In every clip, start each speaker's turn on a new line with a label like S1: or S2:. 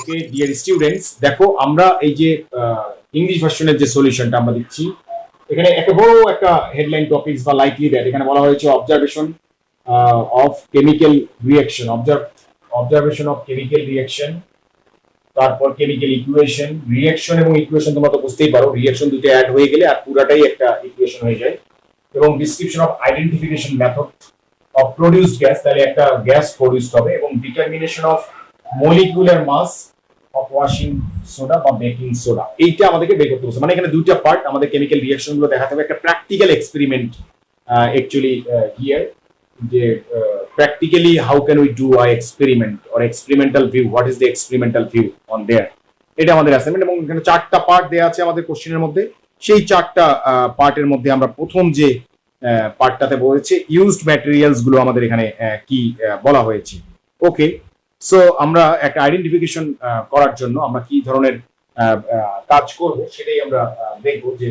S1: Okay dear students, দেখো আমরা এই যে ইংলিশ ভার্সনের যে সলিউশনটা আমরা দিচ্ছি, এখানে একটা বড় একটা হেডলাইন টপিকস বা লাইকলি দ্যাট এখানে বলা হয়েছে observation of chemical reaction, observation of chemical reaction, তারপর কেমিক্যাল ইকুয়েশন। রিঅ্যাকশন এবং ইকুয়েশন তোমরা তো বুঝতেই পারো, রিঅ্যাকশন দুটো অ্যাড হয়ে গেলে আর পুরাটাই একটা ইকুয়েশন হয়ে যায়। এবং description of identification method of produced gas, তাহলে একটা গ্যাস প্রডিউসড হবে, এবং determination of molecular mass of washing soda বা বেকিং সোডা, এইটা আমাদেরকে বের করতে বলছে। মানে এখানে দুইটা পার্ট, আমাদের কেমিক্যাল রিঅ্যাকশন গুলো দেখাতে হবে, একটা প্র্যাকটিক্যাল এক্সপেরিমেন্ট অ্যাকচুয়ালি হিয়ার, যে practically how can we do a experiment or experimental view, what is the experimental view on there, এটা আমাদের অ্যাসাইনমেন্ট। এবং এখানে চারটা পার্ট দেওয়া আছে আমাদের কোশ্চেনের মধ্যে। সেই চারটা পার্টের মধ্যে আমরা প্রথম যে পার্টটাতে বলেছে ইউজড ম্যাটেরিয়ালস গুলো আমাদের এখানে কি বলা হয়েছে। ওকে, সো আমরা একটা আইডেন্টিফিকেশন করার জন্য আমরা কি ধরনের কাজ করব সেটাই আমরা দেখব। যে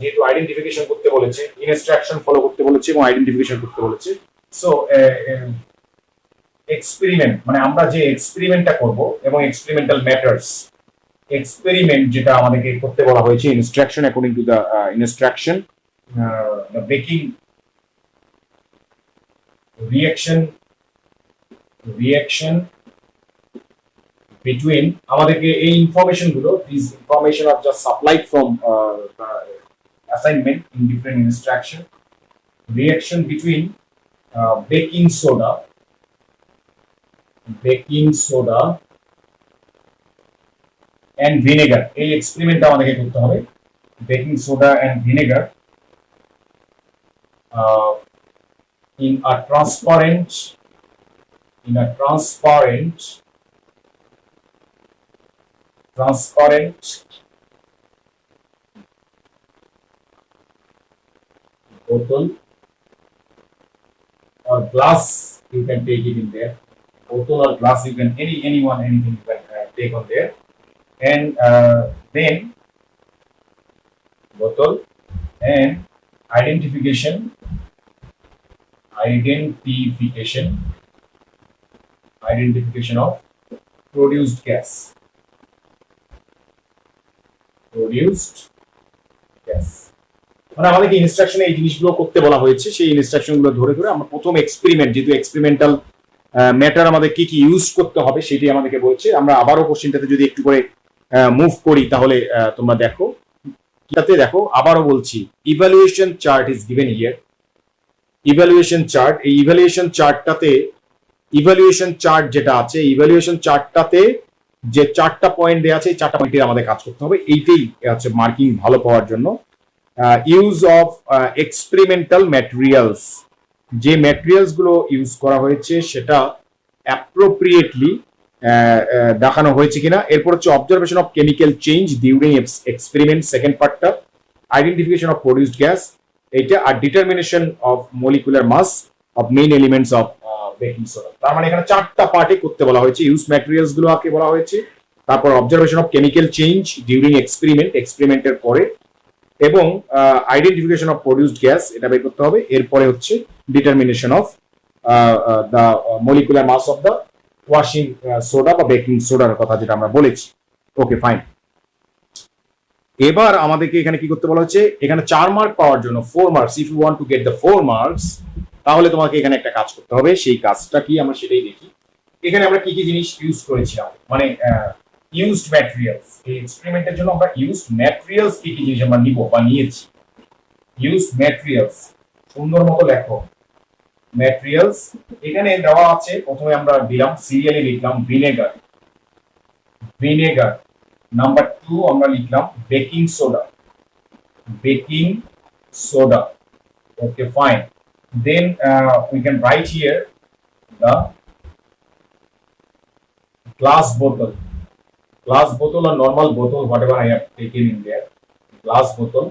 S1: যেহেতু আইডেন্টিফিকেশন করতে বলেছে, ইনস্ট্রাকশন ফলো করতে বলেছে এবং আইডেন্টিফিকেশন করতে বলেছে, সো এক্সপেরিমেন্ট মানে আমরা যে এক্সপেরিমেন্টটা করব এবং এক্সপেরিমেন্টাল ম্যাটার্স, এক্সপেরিমেন্ট যেটা আমাদেরকে করতে বলা হয়েছে, instruction according to the instruction, the baking reaction between, আমাদেরকে এই ইনফরমেশন গুলো, this information are just supplied from assignment in different instruction. Reaction between baking soda and vinegar, এই এক্সপেরিমেন্টটা আমাদেরকে করতে হবে। Baking soda and vinegar in a transparent bottle or glass, you can take it in there. Bottle or glass, you can anything you can take on there. And then bottle and identification of produced gas. মানে আমাদেরকে ইনস্ট্রাকশনে এই জিনিসগুলো করতে বলা হয়েছে, সেই instruction গুলো ধরে ধরে আমরা প্রথম এক্সপেরিমেন্ট, যেহেতু এক্সপেরিমেন্টাল ম্যাটার আমাদের কি কি ইউজ করতে হবে সেটাই আমাদেরকে বলছে। আমরা আবারও কোশ্চেনটাতে যদি একটু করে মুভ করি তাহলে তোমরা দেখো, কিটাতে দেখো আবারও বলছি, evaluation chart is given here. Evaluation chart, এই ইভালুয়েশন চার্টটাতে, ইভালুয়েশন চার্ট যেটা আছে, ইভালুয়েশন চার্টটাতে যে চারটা পয়েন্ট দেওয়া আছে, এই চারটা পয়েন্টে আমাদের কাজ করতে হবে। এইটাই হচ্ছে মার্কিং ভালো পাওয়ার জন্য। ইউজ অফ এক্সপেরিমেন্টাল ম্যাটেরিয়ালস, যে ম্যাটেরিয়ালস গুলো ইউজ করা হয়েছে সেটা অ্যাপ্রোপ্রিয়েটলি দেখানো হয়েছে কিনা। এরপর হচ্ছে observation of chemical change during experiment, second পার্টটা। আইডেন্টিফিকেশন অফ প্রডিউসড গ্যাস, এইটা। আর determination of molecular mass of main elements of baking soda. তার মানে এখানে চারটা পার্টে করতে বলা হয়েছে। ইউজ ম্যাটেরিয়ালস গুলো আগে বলা হয়েছে, তারপর observation of chemical change during এক্সপেরিমেন্টের পরে, এবং আইডেন্টিফিকেশন অফ প্রডিউসড গ্যাস, এটা বের করতে হবে। এরপরে হচ্ছে determination of the molecular mass of the washing soda বা বেকিং সোডার কথা যেটা আমরা বলেছি। Okay, fine. এবার আমাদেরকে এখানে কি করতে বলা হচ্ছে, এখানে 4 মার্ক পাওয়ার জন্য, 4 marks, if you want to get the 4 marks, তাহলে তোমাকে এখানে একটা কাজ করতে হবে। সেই কাজটা কি আমরা সেটাই দেখি। এখানে আমরা কি কি জিনিস ইউজ করেছিলাম, মানে ইউজড ম্যাটেরিয়ালস, এই এক্সপেরিমেন্টের জন্য আমরা ইউজড ম্যাটেরিয়ালস কি কি জিনিস আমরা নিব বা নিয়েছি। ইউজড ম্যাটেরিয়ালস, সুন্দর মতো লেখো। ম্যাটেরিয়ালস এখানে দেওয়া আছে, প্রথমে আমরা দিলাম সিরিয়ালি লিখলাম ভিনেগার। নাম্বার 2 আমরা লিখলাম baking soda. Okay, fine. Then we can write here the glass bottle or normal bottle, whatever I have taken in there. Glass bottle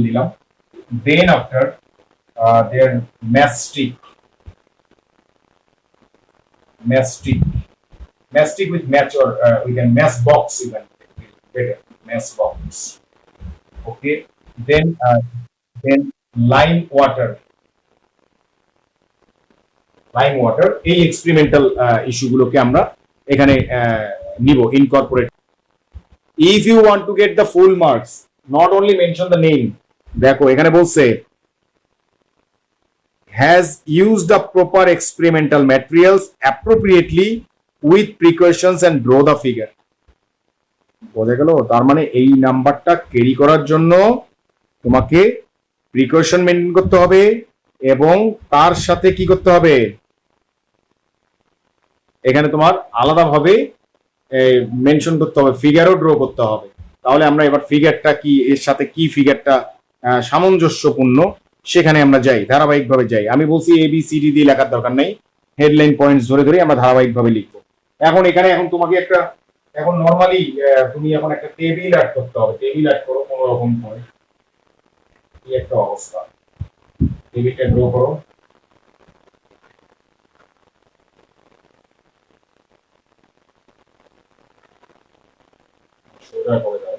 S1: dilam. Then after their mastic with match, or we can mass box even better, mass box. Okay, then lime water, এই experimental ইস্যুগুলোকে আমরা এখানে নিব incorporate. If you want to get the full marks not only mention the name, দেখো এখানে বলছে has used the proper experimental materials appropriately with precautions and draw the figure। বোঝা গেল? তার মানে এই নাম্বারটা ক্যারি করার জন্য তোমাকে প্রিকশন মেনটেন করতে হবে এবং তার সাথে কি করতে হবে, এখানে তোমার আলাদাভাবে মেনশন করতে হবে, ফিগারও ড্র করতে হবে। তাহলে আমরা এবার ফিগারটা কি, এর সাথে কি ফিগারটা সামঞ্জস্যপূর্ণ সেখানে আমরা যাই, ধারাবাহিকভাবে যাই। আমি বলছি ABCD দিয়ে লেখার দরকার নেই, হেডলাইন পয়েন্টস ধরে ধরে আমরা ধারাবাহিকভাবে লিখবো। এখন এখানে এখন তোমাকে একটা, এখন নর্মালি তুমি এখন একটা টেবিল অ্যাড করতে হবে। টেবিল অ্যাড করো কোনো রকম করে, কি একটা অবস্থা, টেবিলটা ড্র করো। সোজা করে দাও।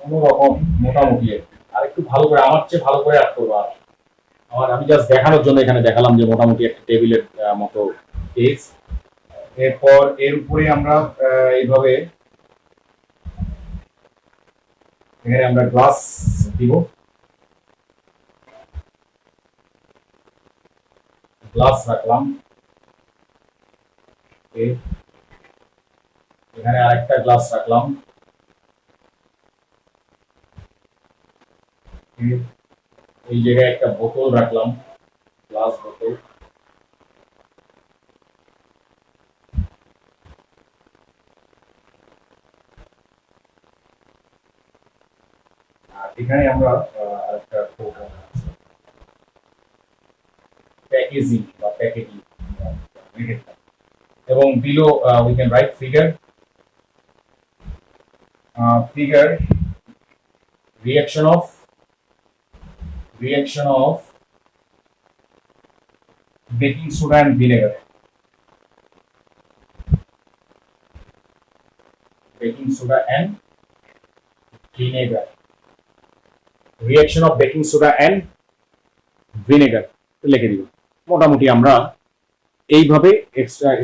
S1: কোনো রকম মোটামুটি আর একটু ভালো করে, আমার চেয়ে ভালো করে অ্যাড করবো। আমি জাস্ট দেখানোর জন্য এখানে দেখালাম যে মোটামুটি একটা টেবিলের মতো পেজ। এরপর এর উপরে আমরা এইভাবে এখানে আমরা গ্লাস দিব, গ্লাস রাখলাম। এখানে আরেকটা গ্লাস রাখলাম। এই জায়গায় একটা বোতল রাখলাম, গ্লাস বোতল। আর এখানে আমরা আরেকটা প্যাকেজিং বা প্যাকেজিং এবং below we can write figure, figure reaction of baking soda and vinegar, baking soda and vinegar, reaction of baking soda and vinegar লিখে দিব। মোটামুটি আমরা এইভাবে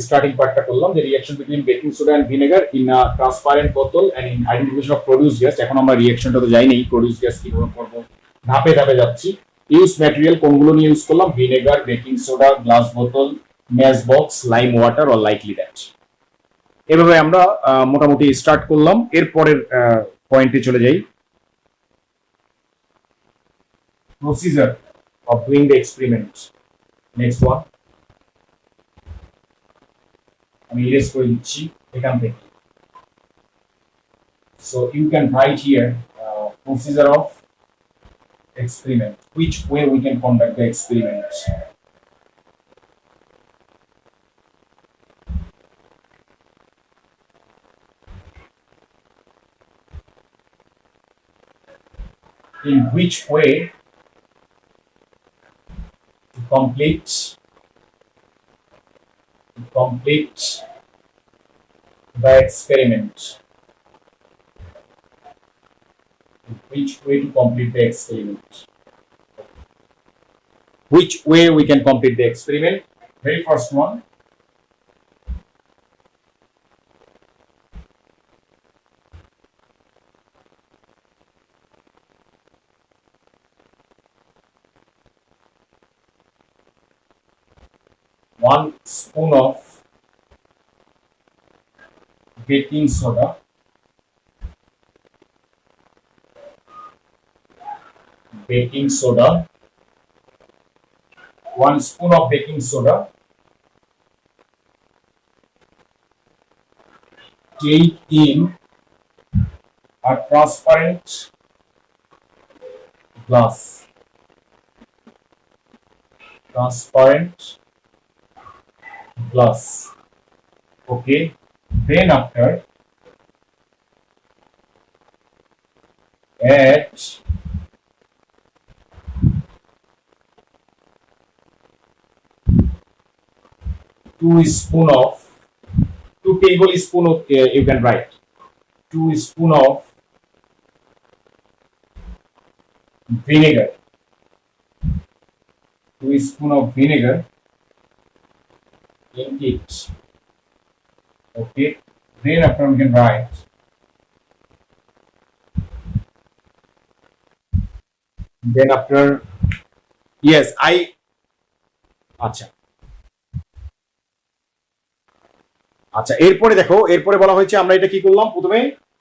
S1: স্টার্টিং পার্টটা করলাম, যে reaction between baking soda and vinegar in a transparent বোতল and in identification of produce gas. এখন আমরা রিঅ্যাকশনটা তো যাইনি, প্রোডিউস গ্যাস কিভাবে করব ধাপে ধাপে যাচ্ছি। ইউজ ম্যাটেরিয়াল কোনগুলো নিয়ে ইউজ করলাম, ভিনেগার, বেকিং সোডা, গ্লাস বোতল, match box, lime water or likely that. এভাবে আমরা মোটামুটি স্টার্ট করলাম। এরপরের পয়েন্টে চলে যাই, procedure of doing the experiment. Next one আমি ইরেজ করে দিচ্ছি এখান থেকে। So you can write here procedure of experiment, which way we can conduct the experiment. In which way to complete the experiment. Which way to complete the experiment? Which way we can complete the experiment? Very first one. One spoon of baking soda, one spoon of baking soda, take in a transparent glass, okay. Then after add 2 teaspoon of tablespoon of, you can write 2 spoon of vinegar. 2 spoon of vinegar in it. Okay. Then after we can write then after yes I আচ্ছা আচ্ছা এরপরে দেখো এরপরে বলা হয়েছে আমরা এটা কি করলাম প্রথমে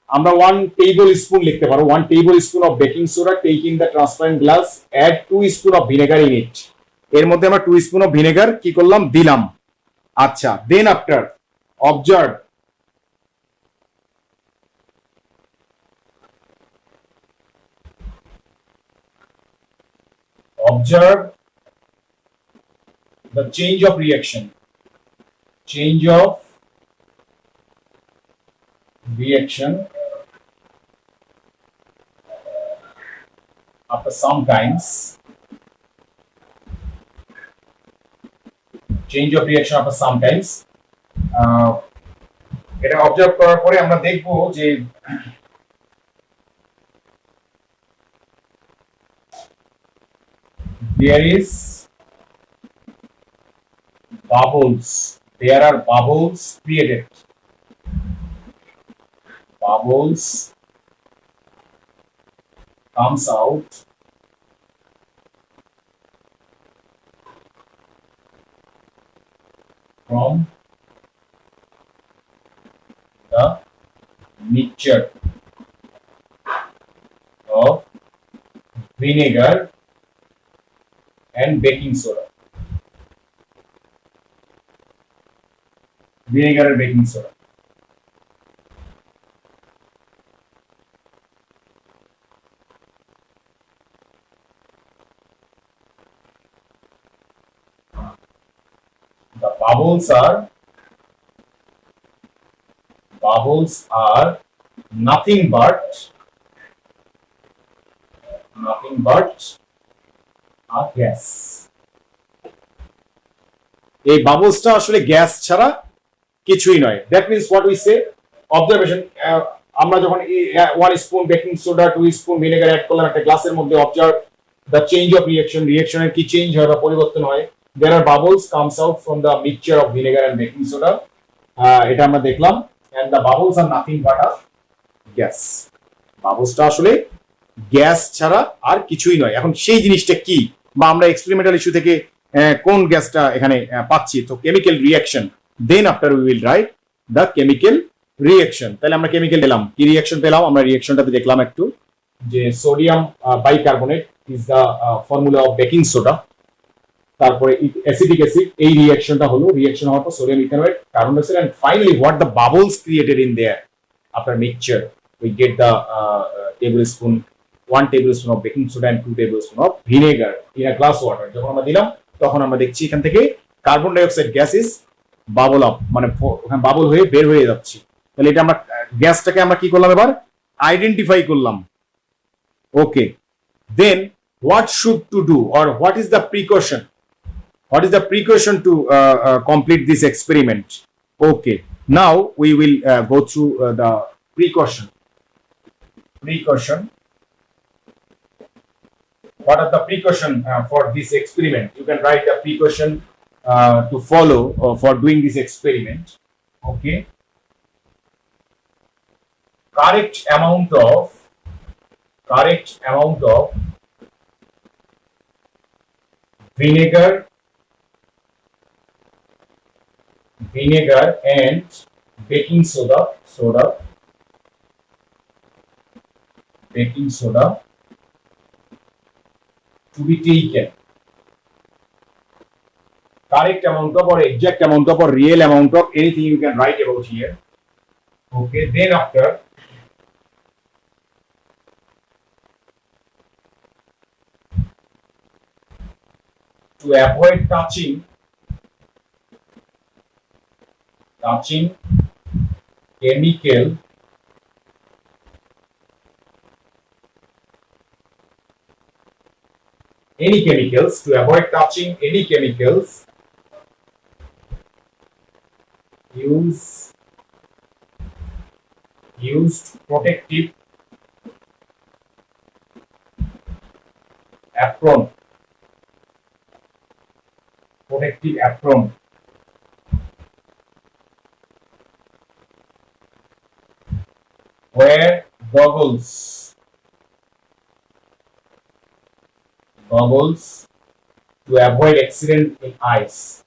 S1: আমরা 1 টেবিল স্পুন লিখতে পারো 1 tablespoon of baking soda take in the transparent glass add 2 spoon of vinegar in it এর মধ্যে আমরা 2 স্পুন অফ ভিনেগার কি করলাম দিলাম আচ্ছা then after observe observe the change of reaction after sometimes এটা অবজার্ভ করার পরে আমরা দেখব যে there are bubbles created bubbles comes out from the mixture of vinegar and baking soda. Vinegar and baking soda. The bubbles are nothing but a gas. এই বাবলসটা আসলে gas ছাড়া কিছুই নয় that means what we say observation আমরা যখন 1 spoon baking soda 2 spoon vinegar add করলাম একটা গ্লাসের মধ্যে অবজার্ভ দ্য চেঞ্জ অফ রিয়াকশনের কি চেঞ্জ হয় বা পরিবর্তন হয় there are bubbles comes out from the mixture of vinegar and baking soda এটা আমরা দেখলাম and the bubbles are nothing but a gas বাবলসটা আসলে গ্যাস ছাড়া আর কিছুই নয় এখন সেই জিনিসটা কি বা আমরা এক্সপেরিমেন্টাল ইস্যু থেকে কোন গ্যাসটা এখানে পাচ্ছি তো chemical reaction then after we will write the chemical reaction তাহলে আমরা কেমিক্যাল পেলাম কি রিঅ্যাকশন পেলাম আমরা রিঅ্যাকশনটাতে দেখলাম একটু যে sodium bicarbonate is the formula of baking soda তারপরে অ্যাসিটিক অ্যাসিড এই রিঅ্যাকশনটা হলো রিঅ্যাকশন হওয়ার পর sodium ethanoate carbon dioxide and finally what the bubbles created in there after mixture we get the tablespoon 1 tablespoon of baking soda and 2 tablespoon of vinegar in a glass water যখন আমরা দিলাম তখন আমরা দেখছি এখান থেকে carbon dioxide gas is bubble up মানে ওখানে বাবল হয়ে বের হয়ে যাচ্ছে তাহলে এটা আমরা গ্যাসটাকে আমরা কি করলাম এবার আইডেন্টিফাই করলাম ওকে দেন what should to do or what is the precaution to complete this experiment okay now we will go through the precaution what are the precaution for this experiment you can write the precaution to follow for doing this experiment okay correct amount of vinegar and baking soda to be taken correct amount of or exact amount of or real amount of anything you can write about here okay then after to avoid touching any chemicals to avoid touching any chemicals use used protective apron, wear goggles to avoid accident in ice,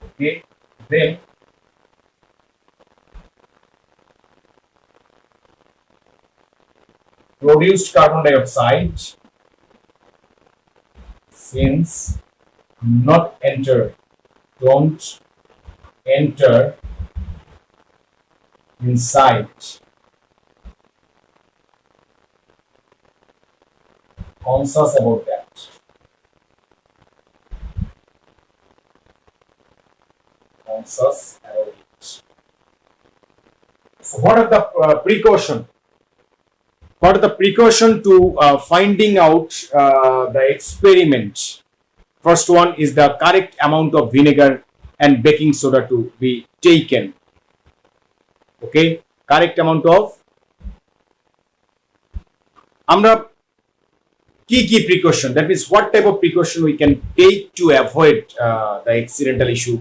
S1: okay. Then produced carbon dioxide since don't enter inside, conscious about that. So what are the precaution? What are the precaution to finding out the experiment? First one is the correct amount of vinegar and baking soda to be taken. Okay, correct amount of আমরা কি precaution, that means what type of precaution we can take to avoid the accidental issue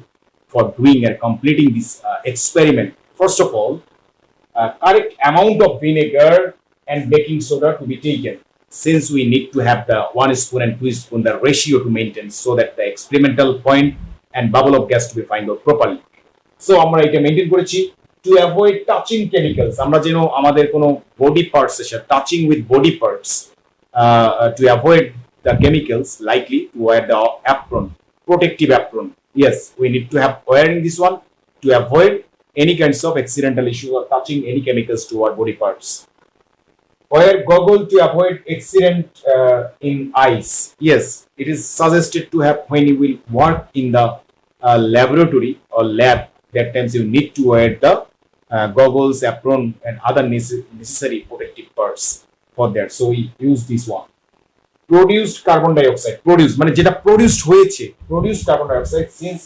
S1: for doing and completing this experiment. First of all, correct amount of vinegar and baking soda to be taken, since we need to have the 1 spoon and 2 spoon the ratio to maintain, so that the experimental point and bubble of gas to be find out properly. So আমরা এটা maintain করেছি to avoid touching chemicals, আমরা যেন আমাদের কোনো body parts এর সাথে touching with body parts, to avoid the chemicals, likely to wear the apron, protective apron. Yes, we need to have wearing this one to avoid any kinds of accidental issue or touching any chemicals to our body parts. Wear goggle to avoid accident in eyes. Yes, it is suggested to have when you will work in the laboratory or lab. That times you need to wear the goggles, apron, and other necessary protective parts for that. So we use this one. Produced carbon dioxide. মানে যেটা produced হয়েছে, produced carbon dioxide since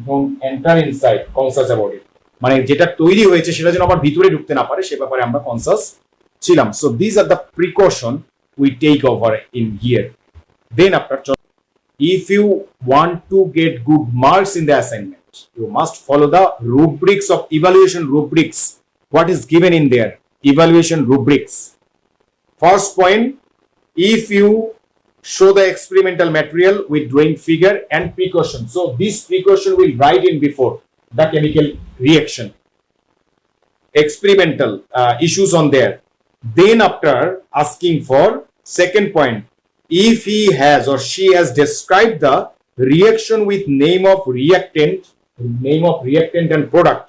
S1: don't enter inside, conscious about it. মানে যেটা তৈরি হয়েছে সেটা যেন আবার ভিতরে ঢুকতে না পারে, সে ব্যাপারে আমরা কনসাস ছিলাম. So these are the precaution we take over in here. Then after, if you want to get good marks in the assignment, you must follow the rubrics of evaluation rubrics. What is given in there? Evaluation rubrics. First point, if you show the experimental material with drawing figure and precaution. So this precaution will write in before the chemical reaction. Experimental issues on there. Then after asking for second point, if he has or she has described the reaction with name of reactant and product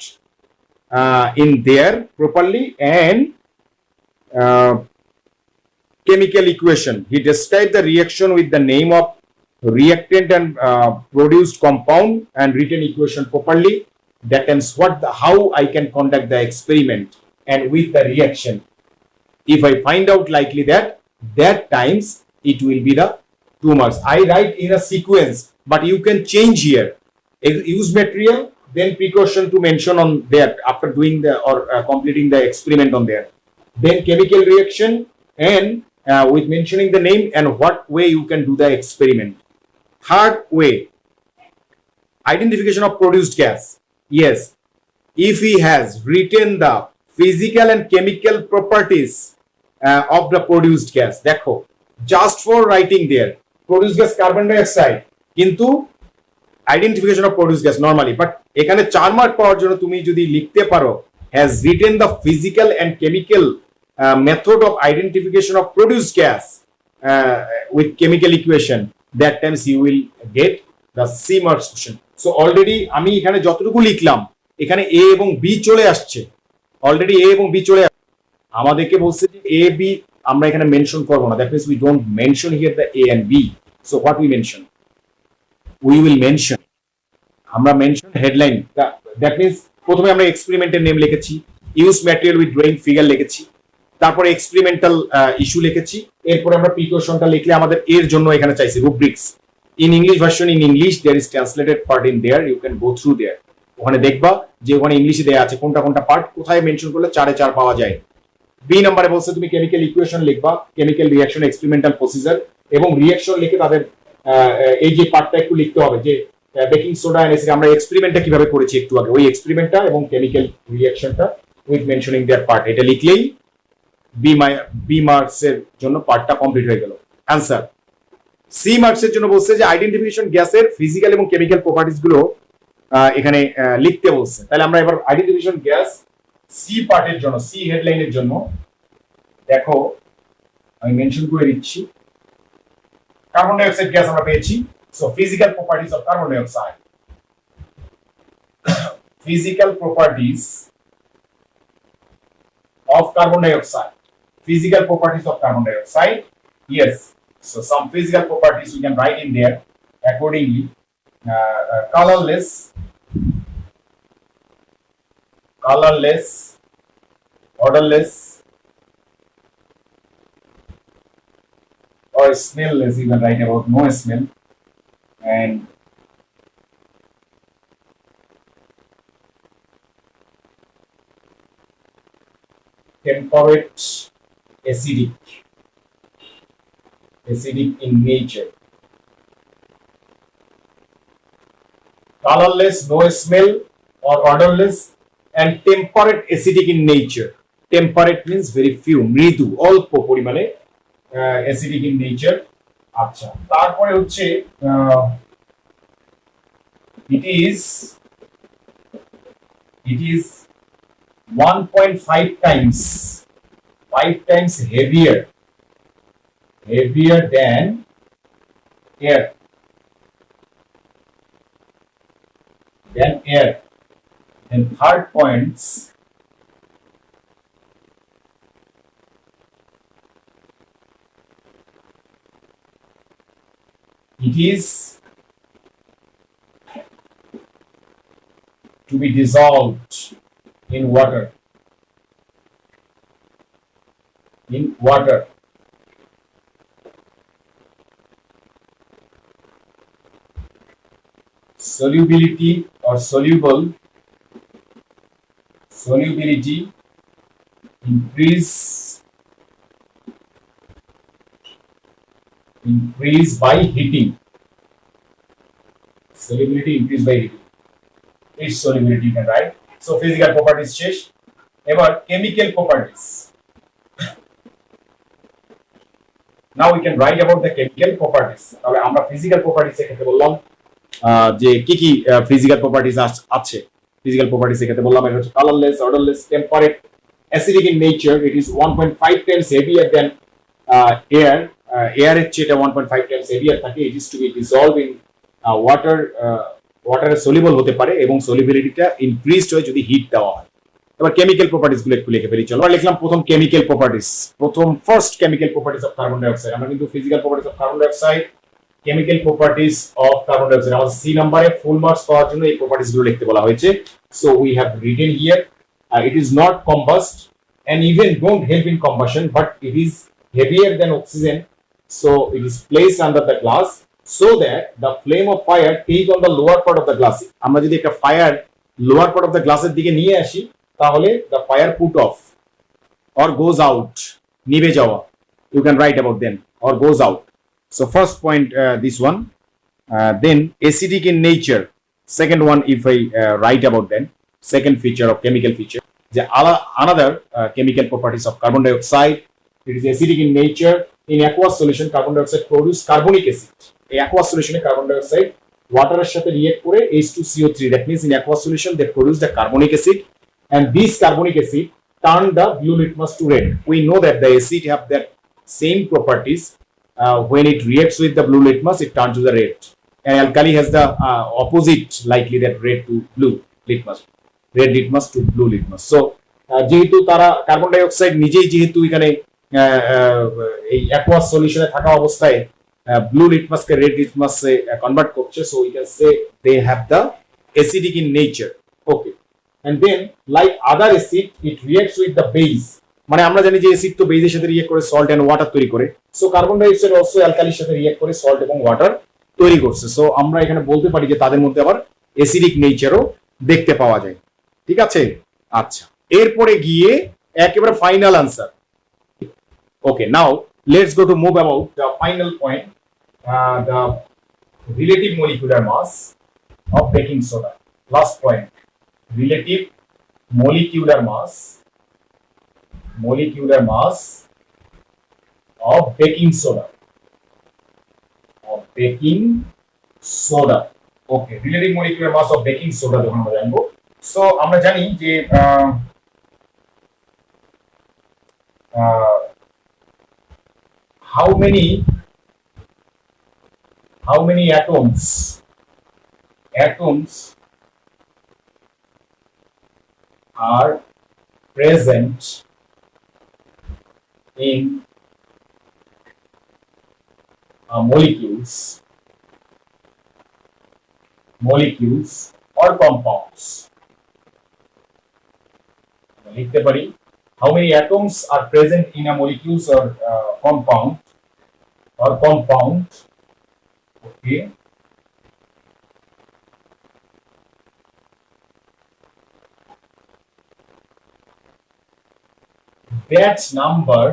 S1: in there properly, and chemical equation. He described the reaction with the name of reactant and produced compound and written equation properly. That means how I can conduct the experiment and with the reaction. If I find out likely that times it will be the 2 marks. I write in a sequence, but you can change here. Use material, then precaution to mention on there after doing the or completing the experiment on there. Then chemical reaction and with mentioning the name and what way you can do the experiment. Third way, identification of produced gas. Yes, if he has written the physical and chemical properties of the produced gas. দেখো, just for writing there produced gas carbon dioxide, কিন্তু identification of produced gas normally, but এখানে 4 mark পাওয়ার জন্য তুমি যদি লিখতে পারো has written the physical and chemical method of identification of produced gas with chemical equation, that times you will get the C marks question. So already আমি এখানে যতটুকু লিখলাম এখানে A এবং B চলে আসছে, অলরেডি A এবং B চলে আসছে. আমাদেরকে বলছে যে A B আমরা এখানে মেনশন করব না, that means we don't mention here the A and B. So what we mention? We will mention, আমরা মেনশন হেডলাইন, that means প্রথমে আমরা এক্সপেরিমেন্টের নেম লিখেছি, use material with drawing figure লিখেছি, তারপরে এক্সপেরিমেন্টাল ইস্যু লিখেছি, এরপরে আমরা প্রিকশনটা লিখলে আমাদের এর জন্য এখানে চাইছি rubrics, in English version, in English there is translated part in there, you can go through there. ওখানে দেখবা যে ওখানে ইংলিশে দেয়া আছে কোনটা কোনটা পার্ট কোথায় মেনশন করলে 4 পাওয়া যায়। বি নম্বরে বলছে তুমি কেমিক্যাল ইকুয়েশন লিখবা, কেমিক্যাল রিঅ্যাকশন, এক্সপেরিমেন্টাল প্রসিজার এবং রিঅ্যাকশন লিখে তাদের এই যে পার্টটা একটু লিখতে হবে যে বেকিং সোডা এন্ড এসিড আমরা এক্সপেরিমেন্টটা কিভাবে করেছি একটু আগে, ওই এক্সপেরিমেন্টটা এবং কেমিক্যাল রিঅ্যাকশনটা উইথ মেনশনিং দেয়ার পার্ট, এটা লিখলেই বি মার্কস এর জন্য পার্টটা কমপ্লিট হয়ে গেল। অ্যানসার সি মার্কস এর জন্য বলছে যে আইডেন্টিফিকেশন গ্যাসের ফিজিক্যাল এবং কেমিক্যাল প্রপার্টিজ গুলো এখানে লিখতে বলছে। তাহলে আমরা এবার আইডেন্টিফিকেশন গ্যাস সি পার্টের জন্য, সি হেডলাইনের জন্য দেখো আমি মেনশন করে দিচ্ছি। কার্বন ডাই অক্সাইড গ্যাস আমরা পেয়েছি। So physical properties of carbon dioxide, physical properties of carbon dioxide, physical properties of carbon dioxide, yes, so some physical properties we can write in there accordingly. Colorless, odorless or smellless, you can write about no smell, and temperate, acidic in nature, colorless, no smell or odorless, and temperate, acidic in nature. Temperate means very few, মৃদু, অল্প পরিমাণে acidic in nature। আচ্ছা, তারপরে হচ্ছে it is 1.5 times heavier than air, and third points, it is to be dissolved in water, solubility or solubility increase by heating, solubility increase by heating, its solubility you can write। So physical properties শেষ, এবার chemical properties। Now we can write about the chemical properties। তাহলে আমরা physical properties এর ক্ষেত্রে বললাম যে কি কি physical properties আছে। physical properties এর ক্ষেত্রে বললাম এটা হচ্ছে colorless, odorless, temperate, acidic in nature, it is 1.5 times heavier than air, air এর চেয়ে 1.5 times heavier থাকে, it is to be dissolved in water, ওয়াটারে সলিউবল হতে পারে এবং সলিবিলিটিটা ইনক্রিজড হয় যদি হিট দেওয়া হয়। এবার কেমিক্যাল প্রপার্টিজ গুলো একটু লিখে ফেলি। চলো আমরা লিখলাম প্রথম chemical properties, first chemical properties of carbon dioxide. আমরা কিন্তু physical properties of carbon dioxide, chemical properties of carbon dioxide, আমাদের সি নাম্বারে ফুল মার্কস পাওয়ার জন্য এই প্রপার্টিজ গুলো লিখতে বলা হয়েছে। So we have written here it is not combust and even don't help in combustion, but it is heavier than oxygen, so it is placed under the glass so that the flame of fire take on the lower part of the glass। আমরা যদি একটা fire lower part of the গ্লাসের দিকে নিয়ে আসি তাহলে the fire put off or goes out, নিভে যাওয়া, you can write about them, or goes out। So first point this one, then acidic in nature, second one if I write about them, second feature of chemical feature, the another chemical properties of carbon dioxide, it is acidic in nature। In aqueous solution carbon dioxide produce carbonic acid, এই aqueous solution এ carbon dioxide ওয়াটারের সাথে react করে H2CO3, that means in aqueous solution they produce the carbonic acid, and this carbonic acid turn the blue litmus to red। We know that the acid have that same properties, when it reacts with the blue litmus it turns to the red, and alkali has the opposite, likely that red to blue litmus, red litmus to blue litmus। So যেহেতু তারা carbon die oxide নিজেই যেহেতু এখানে এই aqueous সলিউশনে থাকা অবস্থায় blue litmus কে রেড লিটমাস এ কনভার্ট করছে, so we can say they have the acidic in nature. Okay, and then like other acid it reacts with the base, মানে আমরা জানি যে অ্যাসিড তো বেসের সাথে রিঅ্যাক্ট করে সল্ট এন্ড ওয়াটার তৈরি করে, so carbon die oxide also অ্যালকালির সাথে রিঅ্যাক্ট করে সল্ট এবং ওয়াটার তৈরি করছে। সো আমরা এখানে বলতে পারি যে তাদের মধ্যে আবার অ্যাসিডিক নেচারও দেখতে পাওয়া যায়। ঠিক আছে, আচ্ছা, এরপরে গিয়ে একেবারে final answer. Okay, now let's go to move about the final point, the relative molecular mass of baking soda. Last point, relative molecular mass of baking soda, okay, relative molecular mass of baking soda যখন আমরা জানবো। So আমরা জানি যে how many atoms are present in molecules or compounds. লিখতে পারি how many atoms are present in a molecules or compound. Okay, that number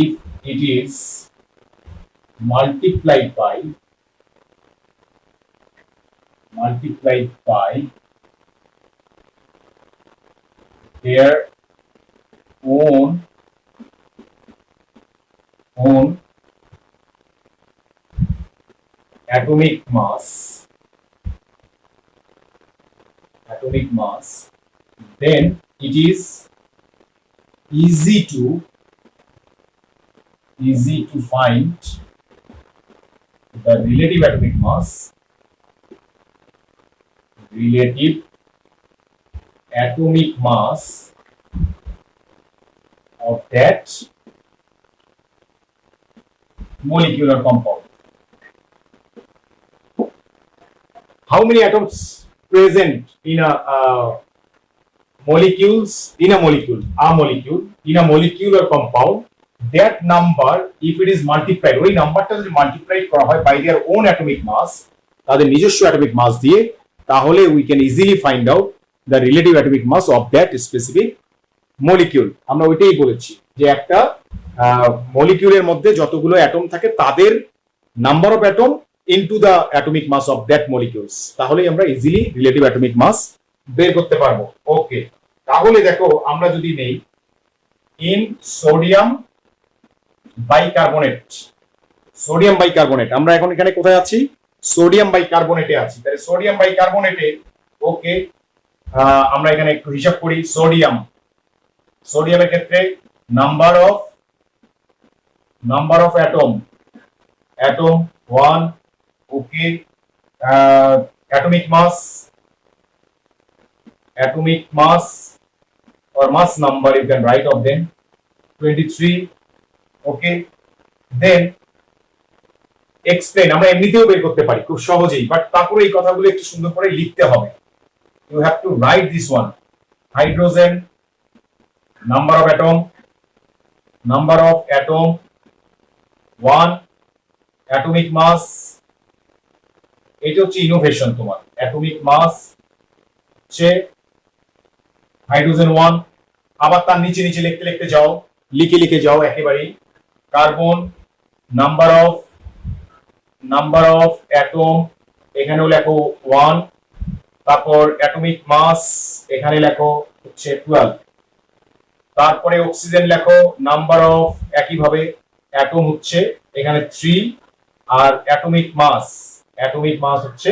S1: if it is multiplied by their own atomic mass, then it is easy to find the relative atomic mass of that molecular compound. How many atoms present in a molecule or compound, that number if it is multiplied, ওই নাম্বারটা যদি multiply করা হয় by their own atomic mass, তাদের নিজস্ব atomic মাস দিয়ে, তাহলে we can easily find out the relative atomic mass of that specific molecule. আমরা ওইটাই বলেছি যে একটা মলিকিউলের মধ্যে যতগুলো অ্যাটম থাকে তাদের number of atom into the atomic mass of that molecules, তাহলে আমরা ইজিলি রিলেটিভ অ্যাটমিক মাস বের করতে পারবো। ওকে, তাহলে দেখো আমরা যদি নেই ইন সোডিয়াম বাইকার্বনেট, আমরা এখন এখানে কোথায় আছি? সোডিয়াম বাইকার্বনেটে আছি। তাহলে সোডিয়াম বাইকার্বনেটে, ওকে, আমরা এখানে একটু হিসাব করি। সোডিয়ামের ক্ষেত্রে number of atom 1, okay, atomic mass or mass number you can write of them 23, okay, then explain, আমরা এমনিতেও বের করতে পারি খুব সহজেই, বাট তারপরে এই কথাগুলো একটু সুন্দর করে লিখতে হবে। you have to write this one: hydrogen, number of atom 1, atomic mass, এটা হচ্ছে ইনোভেশন তোমার। অ্যাটমিক মাস হচ্ছে হাইড্রোজেন 1, আবার তার নিচে লিখতে যাও, লিখে যাও একেবারে। কার্বন, নাম্বার অফ অ্যাটম এখানেও লেখো 1, তারপর অ্যাটমিক মাস এখানে লেখো হচ্ছে 12, তারপরে অক্সিজেন লেখো, নাম্বার অফ একইভাবে অ্যাটম হচ্ছে এখানে 3, আর অ্যাটমিক মাস হচ্ছে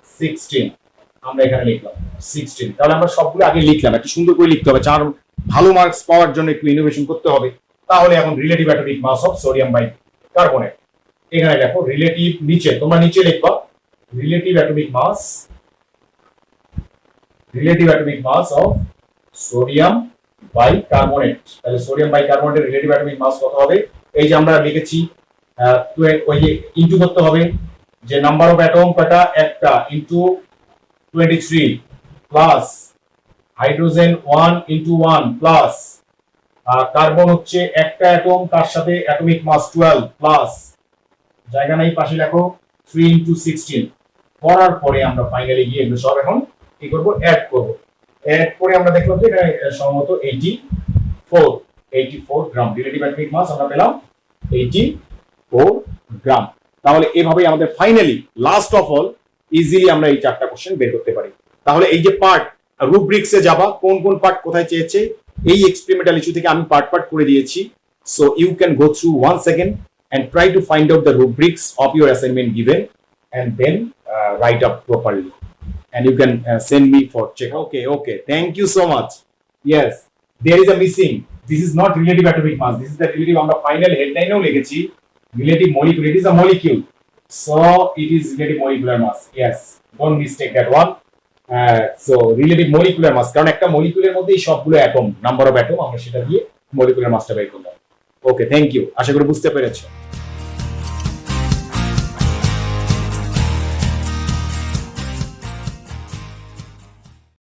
S1: 16, আমরা এখানে লিখলাম 16। তাহলে আমরা সবগুলো আগে লিখলাম, একটু সুন্দর করে লিখতে হবে, চার ভালো মার্কস পাওয়ার জন্য একটু ইনোভেশন করতে হবে। তাহলে এখন relative atomic mass of sodium bicarbonate, এখানে দেখো রিলেটিভ, নিচে তোমরা নিচে লিখবা relative atomic mass of sodium bicarbonate. তাহলে সোডিয়াম বাইকার্বনেটের রিলেটিভ অ্যাটমিক মাস কত হবে? এই যে আমরা লিখেছি, ওই যে ইনটু করতে হবে, যে নাম্বার অফ অ্যাটম কয়টা? একটা, into 23 plus hydrogen 1 into 1 plus carbon হচ্ছে একটা অ্যাটম, তার সাথে অ্যাটমিক মাস 12 প্লাস, জায়গা নাই পাশে লেখো 3 × 16 করার পরে আমরা ফাইনালি গিয়ে এগুলো সব এখন কি করবো, অ্যাড করবো। অ্যাড করে আমরা দেখলাম যে এখানে সম্ভবত 84 গ্রাম রিলেটিভ অ্যাটমিক মাস আমরা পেলাম 84 গ্রাম। তাহলে এভাবেই আমাদের finally last of all easily আমরা এই 4টা কোশ্চেন বের করতে পারি। তাহলে এই যে পার্ট রুব্রিক্সে যাবা, কোন কোন পার্ট কোথায় চেয়েছে এই এক্সপেরিমেন্টাল ইস্যু থেকে আমি পার্ট পার্ট করে দিয়েছি। So you can go through once again and try to find out the rubrics of your assignment given and then write up properly and you can send me for check. Okay, thank you so much. Yes, there is a missing, this is not relative atomic mass, this is the relative, আমরা final হেডলাইনেও লিখেছি relative molecule, it is a molecule, so it is relative molecular mass. Yes, don't mistake that one. So relative molecular mass, কারণ একটা মলিকিউলের মধ্যে সবগুলো atom, number of atom, আমরা সেটা দিয়ে molecular মাসটা বের করলাম। ওকে, থ্যাংক ইউ, আশা করি বুঝতে পেরেছো।